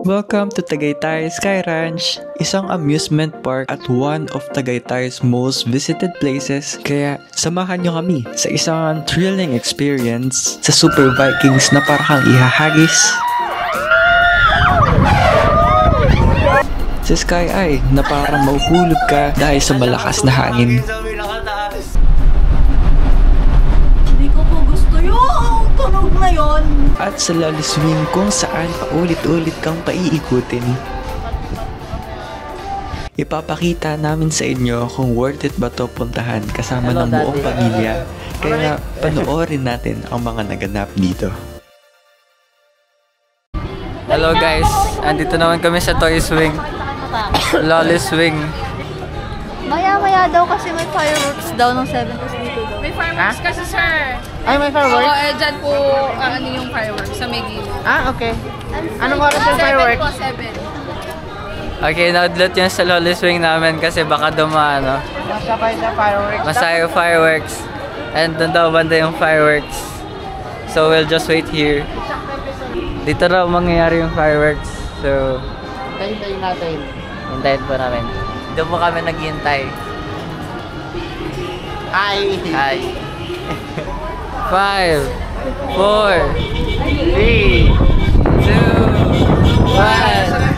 Welcome to Tagaytay Sky Ranch, isang amusement park at one of Tagaytay's most visited places. Kaya samahan nyo kami sa isang thrilling experience sa Super Vikings na parang ihahagis sa Sky Eye na parang mahuhulog ka dahil sa malakas na hangin. Hindi ko po gusto yung tunog na yon. At sa lolly swing kung saan paulit-ulit kang paiikutin. Ipapakita namin sa inyo kung worth it ba to puntahan kasama ng buong pamilya. Kaya panoorin natin ang mga naganap dito. Hello guys, andito naman kami sa toy swing. Lolly swing. Maya-maya daw kasi may fireworks daw ng 7 tapos dito daw. May fireworks kasi, sir. Ay, may fireworks? Oo, dyan po ano yung fireworks sa may gilid. Ah, okay. Anong oras yung 7 fireworks? po, 7. Okay, naudlot yun sa lolly swing namin kasi baka dumaano. Masabay sa fireworks. Masaya yung fireworks. And doon daw banda yung fireworks. So we'll just wait here. Dito raw mangyayari yung fireworks. So, Hintayin natin. hintayin po namin. Doon po kami naghihintay. Hi! Hi. 5, 4, 3, 2, 1.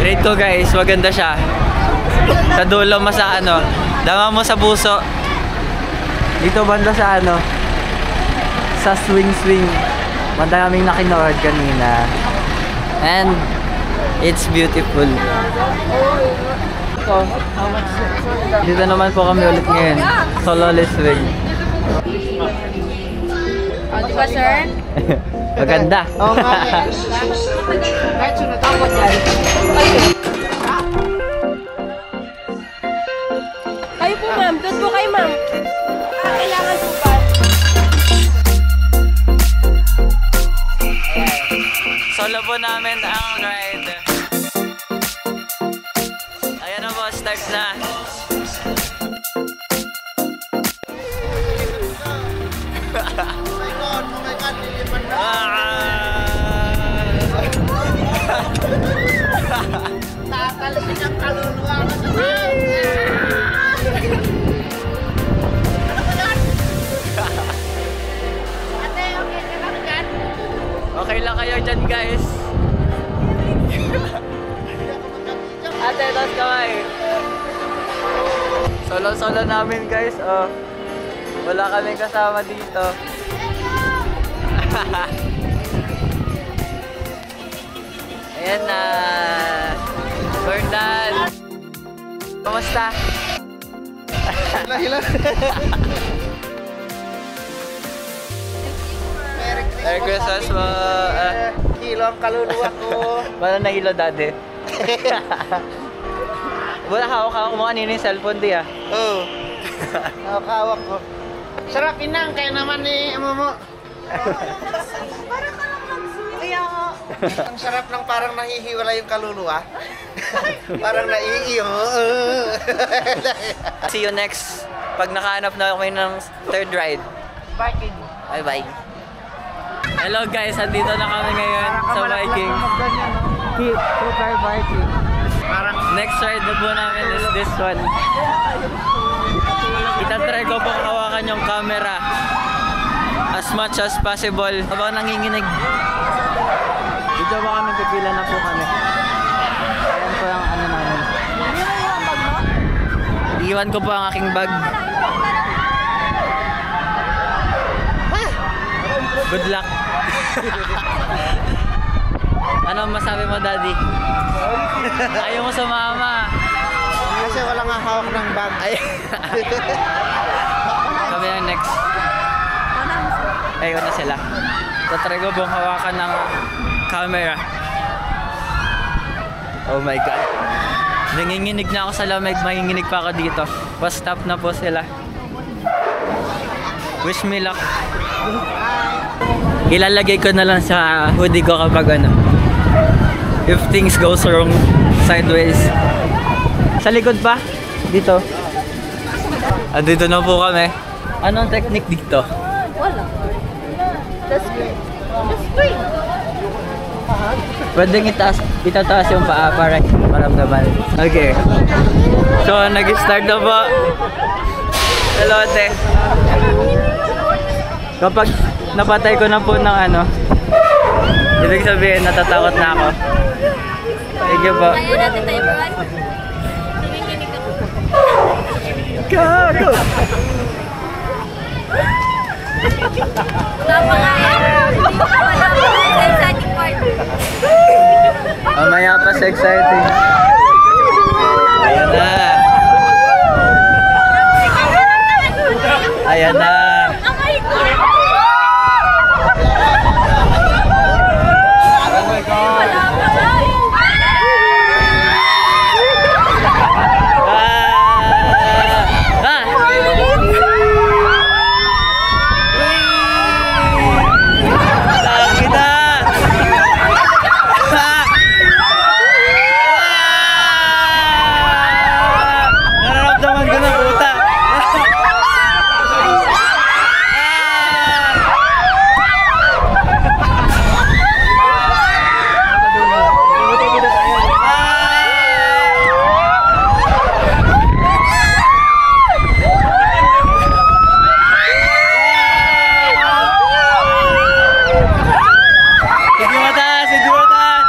Rate ko guys, maganda siya. Sa dulo mo sa ano, dama mo sa buso. Dito banda sa ano, sa swing. Banda kaming nakinood kanina. And it's beautiful. Dito naman po kami ulit ngayon sa lolly swing. Di ba, sir? Maganda. Oo nga eh. Kahit sunod ako dyan. Kayo po ma'am, doon po kayo ma'am. Kailangan po ba? Solo po namin ang ride. Ayan na po, start na. Tatalasin ang kaluluwa ko sa Ate, okay ka lang dyan? Okay lang kayo dyan guys. Ate, tas kamay. Solo namin guys. Oh. Wala kaming kasama dito. Ayan na. We're done. Kamusta? Hila. Merry Christmas mo. Hilo ang kaluluwa ko. Paano nahilo dati? Wala hawak-hawak mo kanina yung cellphone di ah. Oo. Nakakawak ko. Sarap inang, kaya naman ni Momo. Parang ka lang mag-swing. Kaya nga. Ang sarap ng parang nahihiwala yung kaluluwa. Parang naiiyo. See you next. Pag nakahanap na kami ng third ride. Viking. Bye bye. Hello guys, andito na kami ngayon sa Viking. Super party. Parang Next ride na po namin is this one. Itatry ko pong hawakan yung camera as much as possible habang nanginginig. Dito ba kami, pipila na po kami. Ayan po ang ano namin. Iwan ko po ang aking bag. Good luck. Ano masabi mo, Daddy? Ayaw mo sumama. kasi wala nga hawak ng bag. Ay. Kami ang next. Ay, na sila. Tatry ko bang hawakan ng camera. Oh my God. Nanginginig na ako sa lamig. Manginginig pa ako dito. Pa-stop na po sila. Wish me luck. Ilalagay ko na lang sa hoodie ko kapag ano, if things goes wrong sideways. Sa likod pa? Dito. Dito na po kami. Anong technique dito? Wala. That's great. That's great. Pwedeng itataas yung paa para maramdaman. Okay. So, nag-start na po. Hello, ate. Kapag napatay ko na po ng ano, ibig sabihin natatakot na ako. Thank you po. Ayaw natin tayo, Juan. Nanginginig ako. Go! Wala pa nga yan. Wala pa nga sa exciting part. Mamaya pa sa exciting. Ayan na. Ayan na. Oh my God! Oh my God. Wala pa nga. Nararamdaman ko na puta. Sige mataas, sige mataas.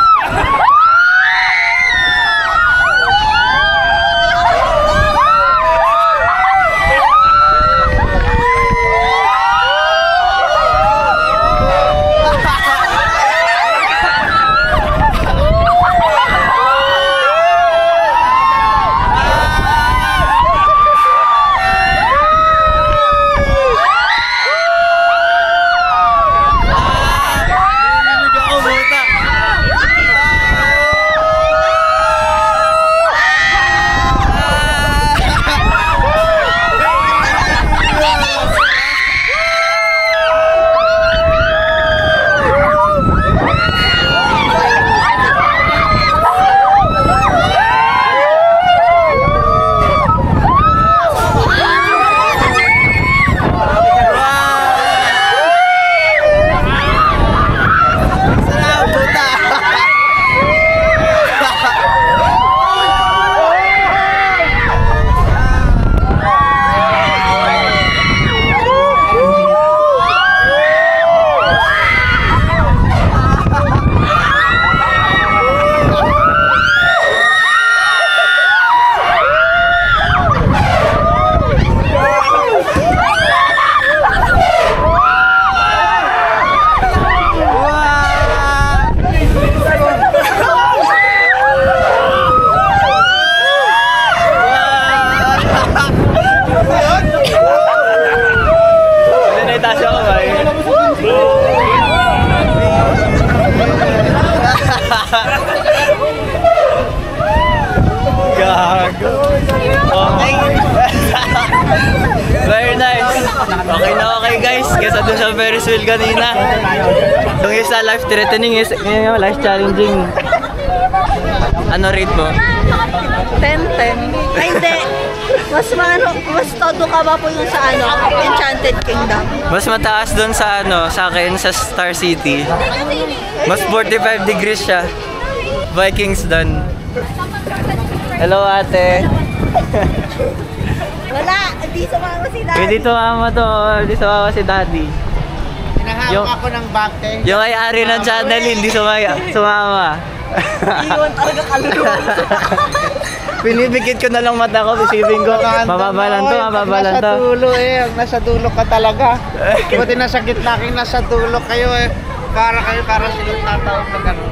Narinig ako, puta. Hindi na itaas ako ba? Gago. Okay. Very nice. Okay na okay guys. Kesa dun sa Ferris wheel kanina. Yung isa life threatening is ngayon life challenging. Ano rate mo? 10-10. Ay, hindi. Mas todo ka ba po yung sa ano, Enchanted Kingdom? Mas mataas dun sa ano, sa akin sa Star City. Mas 45 degrees siya. Vikings doon. Hello ate. Wala, hindi sumama si Daddy. Hindi tumama to. Hindi sumama si daddy. Hinahawak Yung- ako ng bag eh. Yung ay-ari ng channel, hindi sumama. Iwan talaga kaluluwa. Pinibigit ko na lang mata ko, isipin ko, mababalan to, mababalan Nasa to. dulo eh. Nasa dulo ka talaga. Buti nasa gitna kayo, nasa dulo kayo eh. Para silang tatawag na gano'n.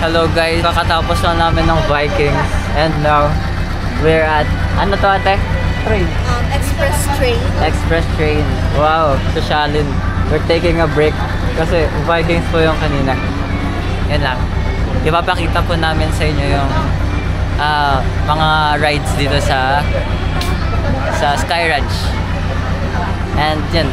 Hello guys, kakatapos na namin ng Vikings. And now, we're at, ano to ate? Train. Express train. Express train. Wow, sosyalin. We're taking a break. Kasi Vikings po yung kanina. Yan lang. Ipapakita po namin sa inyo yung mga rides dito sa Sky Ranch. And yan.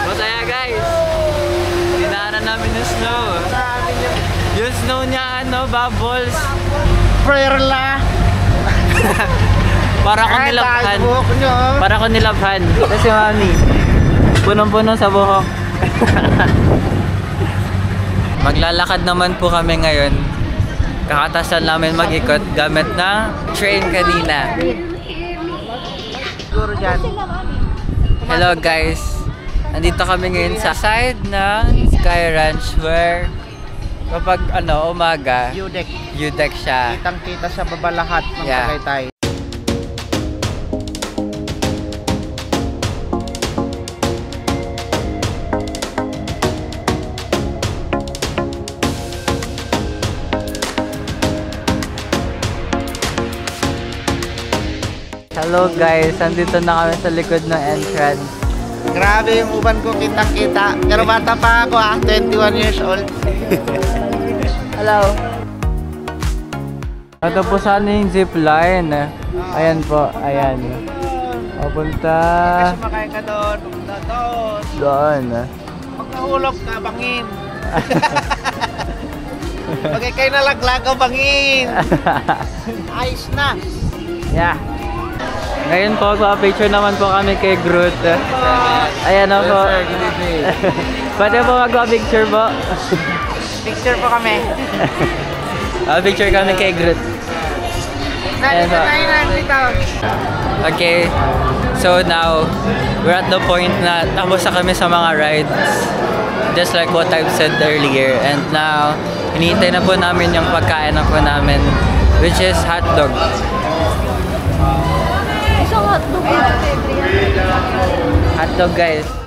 Masaya guys. Dinaanan namin yung snow. Yung snow niya bubbles. Perla. Para ko nilabhan. buhok nyo. Para ko nilabhan. Kasi mami, punong-puno sa buhok. Maglalakad naman po kami ngayon. Kakatasan namin mag-ikot gamit ng train kanina. Siguro dyan. Hello guys. Nandito kami ngayon sa side ng Sky Ranch where kapag umaga, U-deck. U-deck siya. Kitang-kita sa baba lahat ng Yeah. Tagaytay. Hello guys, nandito na kami sa likod ng entrance. Grabe yung uban ko, kitang-kita. Pero bata pa ako 21 years old. Hello. Ito po sana yung zip line. Ayan po, ayan. Papunta Sumakay ka doon, pumunta doon. doon. Pag nahulog ka, bangin. Pag ikay nalaglag ka, bangin. Ayos na. Yeah. Ngayon po, picture naman po kami kay Groot. Ayan o po. Pwede po magpa-picture po. Picture po kami. Picture kami kay Groot. Ayan po. Okay, so now, we're at the point na tapos na kami sa mga rides. Just like what I've said earlier. And now, hinihintay na po namin yung pagkain na po namin, which is hotdog. Isang hotdog. Hotdog guys.